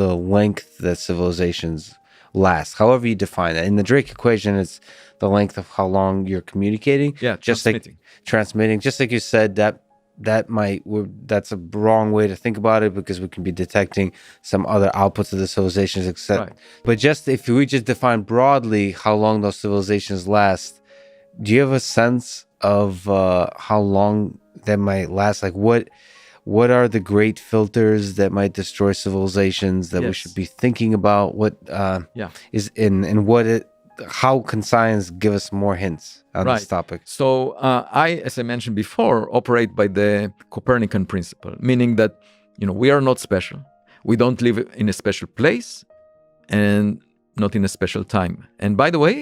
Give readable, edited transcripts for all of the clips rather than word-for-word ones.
the length that civilizations last, however you define it. In the Drake equation, it's the length of how long you're communicating. Yeah, just transmitting. Just like you said, that's a wrong way to think about it, because we can be detecting some other outputs of the civilizations, except. Right. But just if we just define broadly how long those civilizations last, do you have a sense of how long that might last? Like what are the great filters that might destroy civilizations that we should be thinking about? How can science give us more hints on this topic? So I, as I mentioned before, operate by the Copernican principle, meaning that, we are not special. We don't live in a special place and not in a special time. And by the way,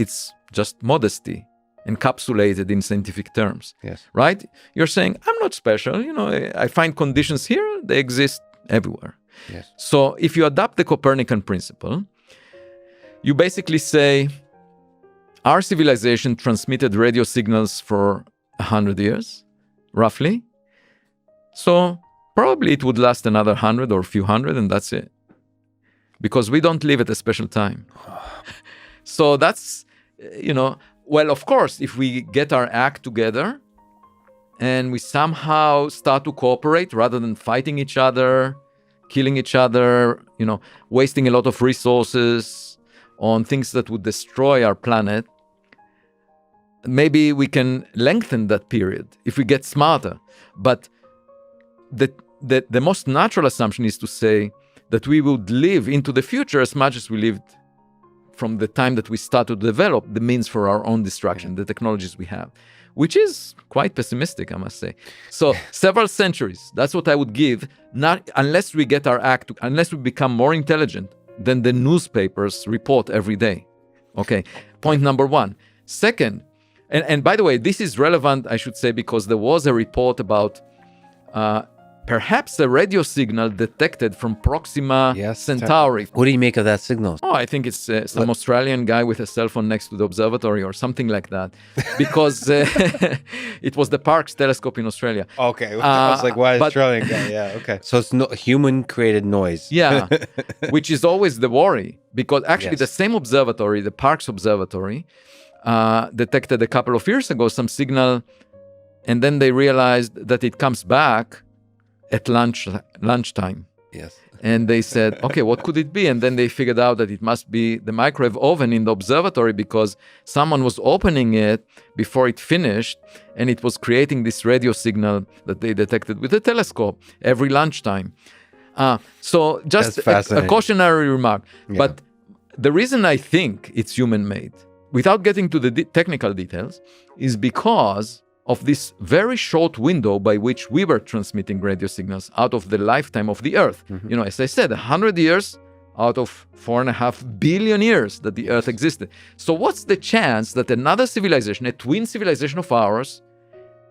it's just modesty encapsulated in scientific terms. Yes. Right? You're saying, I'm not special. I find conditions here, they exist everywhere. Yes. So if you adopt the Copernican principle, you basically say, our civilization transmitted radio signals for 100 years, roughly. So probably it would last another 100 or a few hundred, and that's it. Because we don't live at a special time. So that's, well, of course, if we get our act together and we somehow start to cooperate rather than fighting each other, killing each other, wasting a lot of resources on things that would destroy our planet, maybe we can lengthen that period if we get smarter. But the most natural assumption is to say that we would live into the future as much as we lived from the time that we start to develop the means for our own destruction, the technologies we have, which is quite pessimistic, I must say. So several centuries, that's what I would give, not unless we get our act, unless we become more intelligent than the newspapers report every day. Okay, point number one. Second, and by the way, this is relevant, I should say, because there was a report about perhaps a radio signal detected from Proxima Centauri. What do you make of that signal? Oh, I think it's some Australian guy with a cell phone next to the observatory or something like that, because it was the Parkes telescope in Australia. Okay, I was like, why Australian guy? Yeah, okay. So it's human-created noise. Yeah, which is always the worry, because actually the same observatory, the Parkes Observatory, detected a couple of years ago some signal, and then they realized that it comes back at lunchtime. Yes. And they said, okay, what could it be? And then they figured out that it must be the microwave oven in the observatory, because someone was opening it before it finished, and it was creating this radio signal that they detected with a telescope every lunchtime. So just a cautionary remark. Yeah. But the reason I think it's human-made, without getting to the technical details, is because of this very short window by which we were transmitting radio signals out of the lifetime of the Earth. Mm-hmm. As I said, 100 years out of 4.5 billion years that the Earth existed. So what's the chance that another civilization, a twin civilization of ours,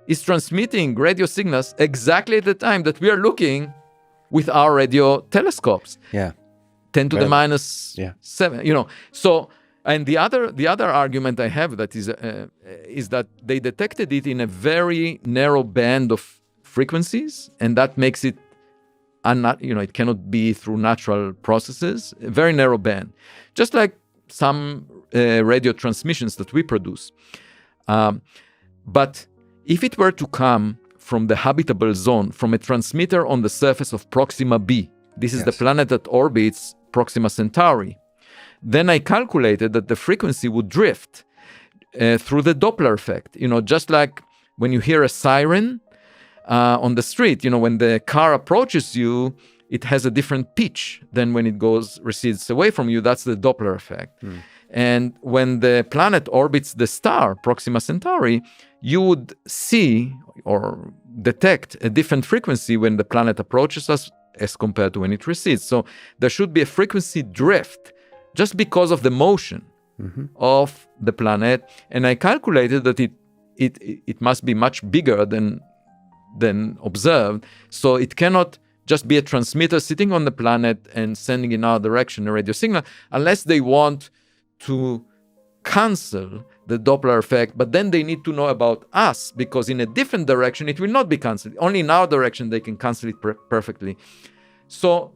is transmitting radio signals exactly at the time that we are looking with our radio telescopes? Yeah. 10 to the minus 7, So... And the other argument I have that is that they detected it in a very narrow band of frequencies, and that makes it it cannot be through natural processes, a very narrow band, just like some radio transmissions that we produce. But if it were to come from the habitable zone, from a transmitter on the surface of Proxima b, this is the planet that orbits Proxima Centauri, then I calculated that the frequency would drift through the Doppler effect. Just like when you hear a siren on the street, when the car approaches you, it has a different pitch than when it recedes away from you. That's the Doppler effect. Mm. And when the planet orbits the star, Proxima Centauri, you would see or detect a different frequency when the planet approaches us as compared to when it recedes. So there should be a frequency drift just because of the motion of the planet. And I calculated that it must be much bigger than observed. So it cannot just be a transmitter sitting on the planet and sending in our direction a radio signal, unless they want to cancel the Doppler effect. But then they need to know about us, because in a different direction, it will not be canceled. Only in our direction, they can cancel it perfectly. So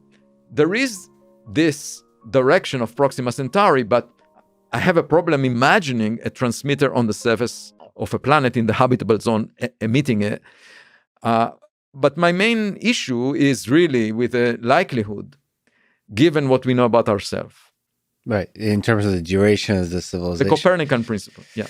there is this direction of Proxima Centauri, but I have a problem imagining a transmitter on the surface of a planet in the habitable zone emitting it. But my main issue is really with the likelihood, given what we know about ourselves. Right. In terms of the duration of the civilization. The Copernican principle, yeah.